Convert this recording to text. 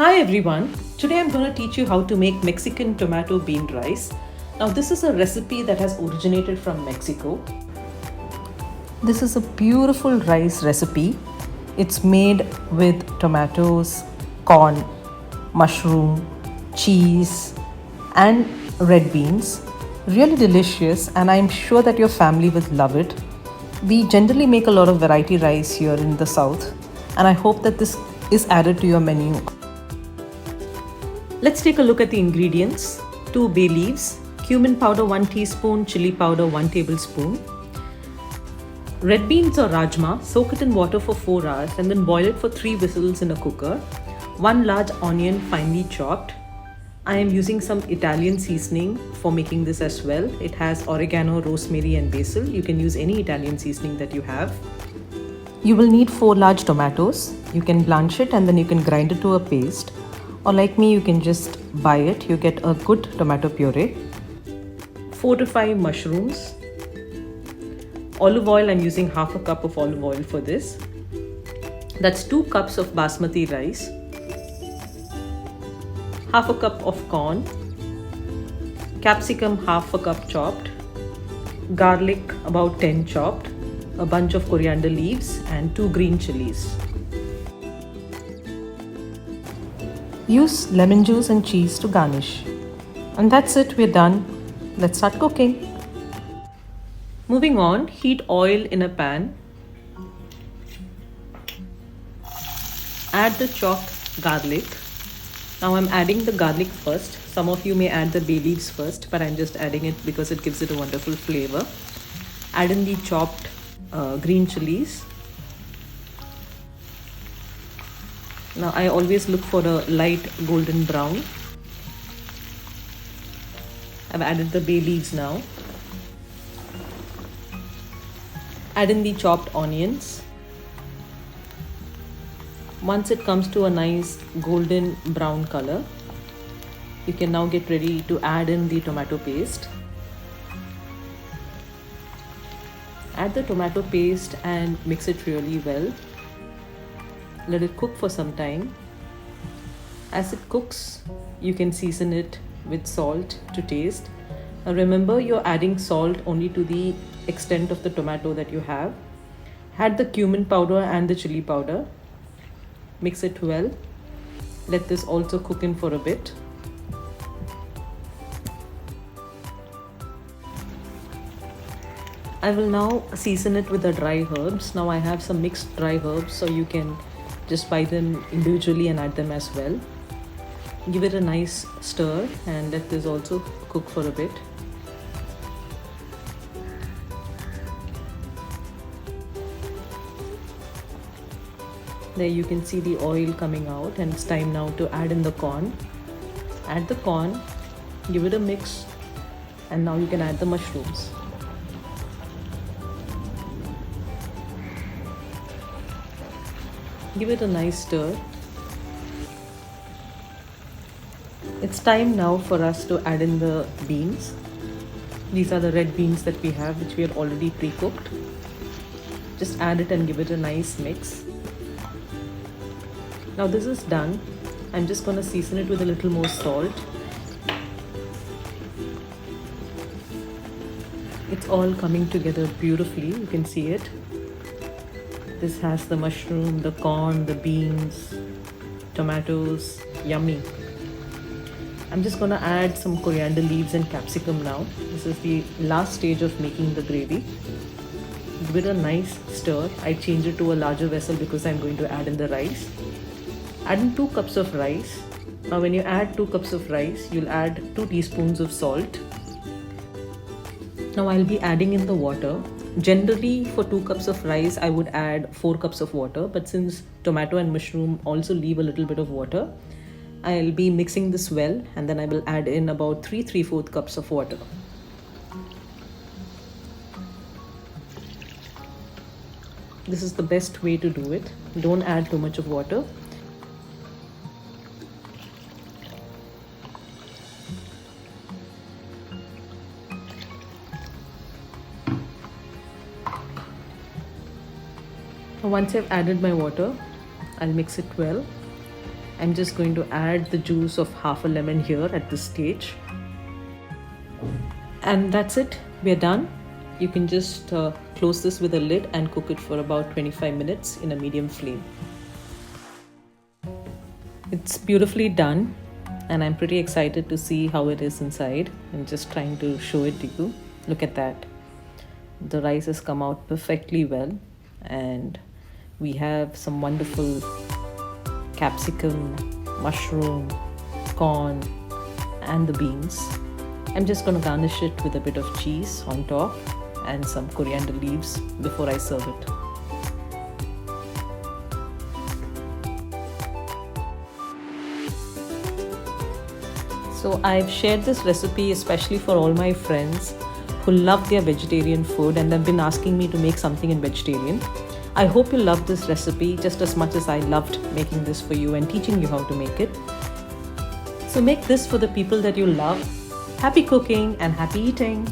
Hi everyone, today I'm going to teach you how to make Mexican tomato bean rice. Now this is a recipe that has originated from Mexico. This is a beautiful rice recipe. It's made with tomatoes, corn, mushroom, cheese and red beans. Really delicious, and I'm sure that your family will love it. We generally make a lot of variety rice here in the south, and I hope that this is added to your menu. Let's take a look at the ingredients. 2 bay leaves, cumin powder 1 teaspoon, chili powder 1 tablespoon. Red beans or rajma, soak it in water for 4 hours and then boil it for 3 whistles in a cooker. 1 large onion finely chopped. I am using some Italian seasoning for making this as well. It has oregano, rosemary and basil. You can use any Italian seasoning that you have. You will need 4 large tomatoes. You can blanch it and then you can grind it to a paste. Or like me, you can just buy it. You get a good tomato puree. 4 to 5 mushrooms. Olive oil, I'm using half a cup of olive oil for this. That's 2 cups of basmati rice. Half a cup of corn. Capsicum, half a cup chopped. Garlic, about 10 chopped. A bunch of coriander leaves and 2 green chilies. Use lemon juice and cheese to garnish. And that's it, we're done. Let's start cooking. Moving on, heat oil in a pan. Add the chopped garlic. Now I'm adding the garlic first. Some of you may add the bay leaves first, but I'm just adding it because it gives it a wonderful flavor. Add in the chopped green chilies. Now I always look for a light golden brown. I've added the bay leaves now. Add in the chopped onions. Once it comes to a nice golden brown color, you can now get ready to add in the tomato paste. Add the tomato paste and mix it really well. Let it cook for some time. As it cooks, you can season it with salt to taste. Now remember, you're adding salt only to the extent of the tomato that you have. Add the cumin powder and the chili powder. Mix it well. Let this also cook in for a bit. I will now season it with the dry herbs. Now I have some mixed dry herbs, so you can just buy them individually and add them as well. Give it a nice stir and let this also cook for a bit. There you can see the oil coming out, and it's time now to add in the corn. Add the corn, give it a mix, and now you can add the mushrooms. Give it a nice stir. It's time now for us to add in the beans. These are the red beans that we have, which we had already pre-cooked. Just add it and give it a nice mix. Now this is done. I'm just going to season it with a little more salt. It's all coming together beautifully. You can see it. This has the mushroom, the corn, the beans, tomatoes. Yummy. I'm just going to add some coriander leaves and capsicum now. This is the last stage of making the gravy. Give it a nice stir. I change it to a larger vessel because I'm going to add in the rice. Add in 2 cups of rice. Now when you add 2 cups of rice, you'll add 2 teaspoons of salt. Now I'll be adding in the water. Generally for 2 cups of rice, I would add 4 cups of water. But since tomato and mushroom also leave a little bit of water, I'll be mixing this well, and then I will add in about 3/4 cups of water. This is the best way to do it. Don't add too much of water. Once I've added my water, I'll mix it well. I'm just going to add the juice of half a lemon here at this stage. And that's it, we're done. You can just close this with a lid and cook it for about 25 minutes in a medium flame. It's beautifully done, and I'm pretty excited to see how it is inside. I'm just trying to show it to you. Look at that. The rice has come out perfectly well, and we have some wonderful capsicum, mushroom, corn, and the beans. I'm just going to garnish it with a bit of cheese on top and some coriander leaves before I serve it. So I've shared this recipe especially for all my friends who love their vegetarian food and have been asking me to make something in vegetarian. I hope you love this recipe just as much as I loved making this for you and teaching you how to make it. So make this for the people that you love. Happy cooking and happy eating!